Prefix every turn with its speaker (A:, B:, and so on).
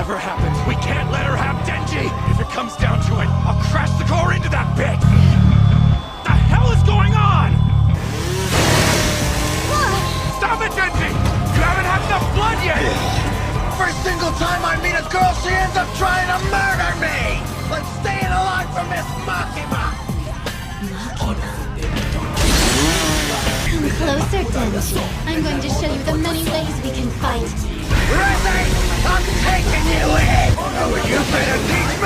A: Whatever happens, we can't let her have Denji! If it comes down to it, I'll crash the car into that bitch! The hell is going on? Stop it, Denji! You haven't had enough blood yet!
B: Every single time I meet a girl, she ends up trying to murder me! Like staying alive from Miss Makima!
C: Come closer, Denji. I'm going to show you the many ways we can fight.
B: Reze! I'm taking you in! Oh, you better teach me!